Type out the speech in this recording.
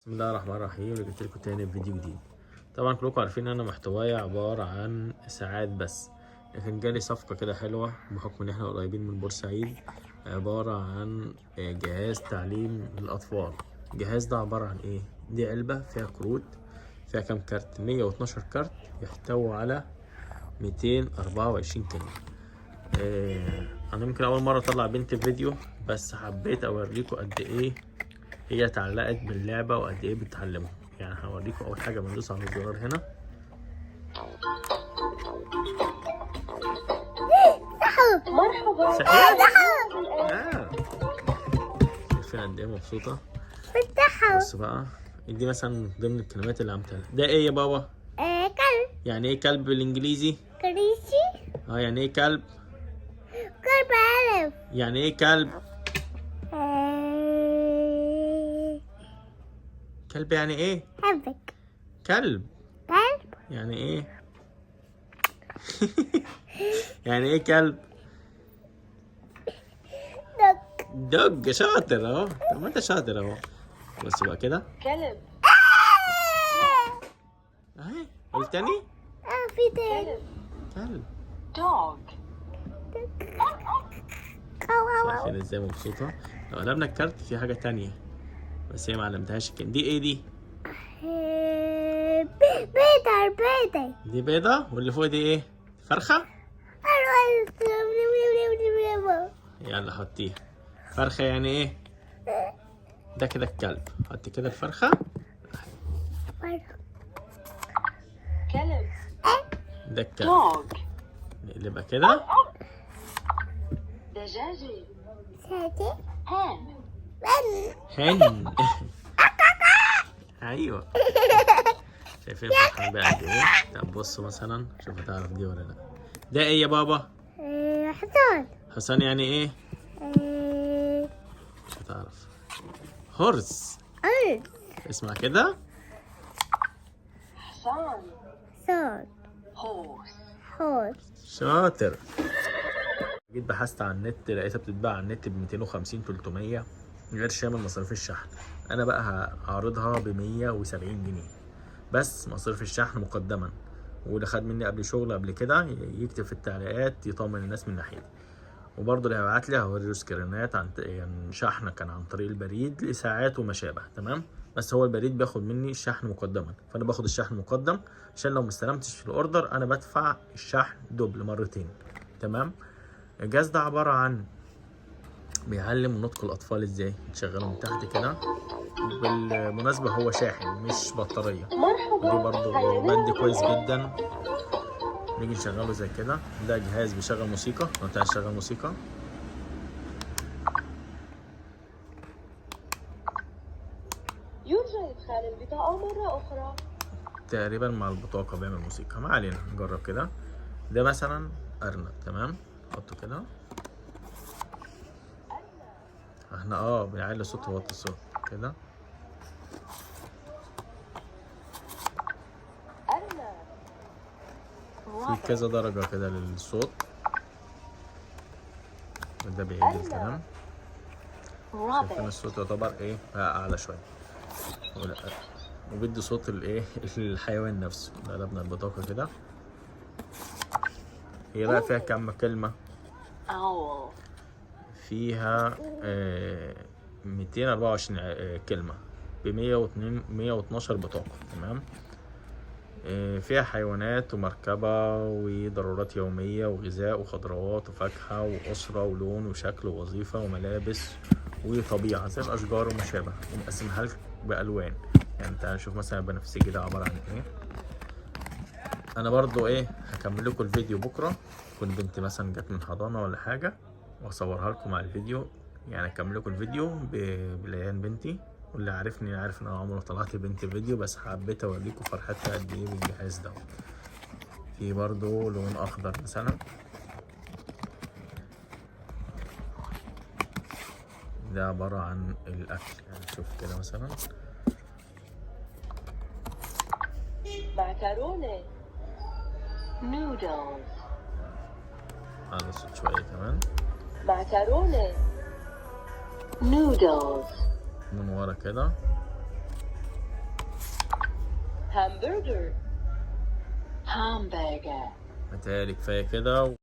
بسم الله الرحمن الرحيم. رجعت لكم تاني بفيديو جديد. طبعا كلكم عارفين ان انا محتواي عبارة عن ساعات بس، لكن جالي صفقة كده حلوة بحكم ان احنا قريبين من بورسعيد. عبارة عن جهاز تعليم للاطفال. الجهاز ده عبارة عن ايه؟ دي علبة فيها كروت، فيها كام كارت؟ 112 كارت، يحتوي على 224 كلمة. انا يمكن اول مرة اطلع بنتي فيديو، بس حبيت اوريكم قد ايه هي اتعلقت باللعبة وقد ايه بتتعلمها. يعني هوريكم اول حاجة بندوس على الزرار هنا. مرحبا. صحيح؟ شايفين قد ايه مبسوطة؟ بص بقى، دي مثلا ضمن الكلمات اللي عملتها. ده ايه يا بابا؟ كلب. يعني ايه كلب بالانجليزي؟ كريسي. يعني ايه كلب؟ كلب ألف. يعني ايه كلب؟ كلب يعني ايه؟ حبك. كلب كلب. يعني ايه؟ يعني ايه كلب؟ دوج. شاطر اهو. طب ما انت شاطر اهو. بص بقى كده كلب. اهي. قول تاني. في تاني. كلب. كلب. dog. شايفين ازاي مبسوطة؟ لو قلبنا الكارت في حاجة تانية بس هي معلمتهاش. دي ايه دي؟ بيضة. دي بيضة. واللي فوق دي ايه؟ فرخة؟ يلا حطيها. فرخة يعني ايه؟ ده كده الكلب. حط كده الفرخة. كلب. ده الكلب. dog. نقلبها كده. دجاجة. شاتي. hen. هن. ايوه. شايفين فرحان بقى قد ايه؟ طب بص مثلا، شوف هتعرف دي ولا لا. ده ايه يا بابا؟ حصان. حصان يعني ايه؟ مش هتعرف. هورس. اسمع كده. حصان. حصان. horse. شاطر. جيت بحثت عن النت، لقيتها بتتباع على النت ب 250 300 غير شامل مصاريف الشحن. انا بقى هعرضها ب 170 جنيه بس مصاريف الشحن مقدما. واللي خد مني قبل شغل قبل كده يكتب في التعليقات يطمن الناس من ناحيتي. وبرضه اللي هيبعت لي هوريه سكرينات عن يعني شحن كان عن طريق البريد لساعات وما شابه. تمام. بس هو البريد بياخد مني الشحن مقدما، فانا باخد الشحن مقدم عشان لو ما استلمتش في الاوردر انا بدفع الشحن دوبل مرتين. تمام. الجهاز ده عبارة عن بيعلم نطق الأطفال ازاي تشغله من تحت كده. بالمناسبة هو شاحن مش بطارية. مرحبا. ودي برضو بند كويس جدا. نيجي نشغله زي كده. ده جهاز بيشغل موسيقى. لو انت عايز تشغل موسيقى يرجى إدخال البطاقة مرة أخرى. تقريبا مع البطاقة بيعمل موسيقى. ما علينا، نجرب كده. ده مثلا أرنب. تمام. حطه كده. احنا بنعلي صوت ووطي الصوت كده. في كذا درجة كده للصوت. ده بيعيد الكلام. شايفين الصوت يعتبر ايه اعلى شوية. وبيدي صوت الايه الحيوان نفسه. قلبنا البطاقة كده. هي بقى فيها كم كلمة؟ owl. فيها 224 كلمة ب 112 بطاقة. تمام. فيها حيوانات ومركبة وضرورات يومية وغذاء وخضروات وفاكهة وأسرة ولون وشكل ووظيفة وملابس وطبيعة زي الأشجار وما شابه. ومقسمها لك بألوان. يعني تعالى نشوف مثلا البنفسجي ده عبارة عن ايه. أنا برضو هكمل لكم الفيديو بكرة. تكون بنتي مثلا جت من حضانة ولا حاجة وأصورها لكم مع الفيديو. يعني أكمل لكم الفيديو بليان بنتي. واللي عارفني عارف ان انا عمري ما طلعت بنتي فيديو، بس حبيت اوريكم فرحتها قد ايه بالجهاز ده. في برضو لون اخضر مثلا. ده عبارة عن الاكل. يعني شوف كده مثلا. معكرونة. noodles. على الصوت شوية كمان. معكرونة. noodles. من ورا كده. hamburger hamburger متهيألي كفايه كده.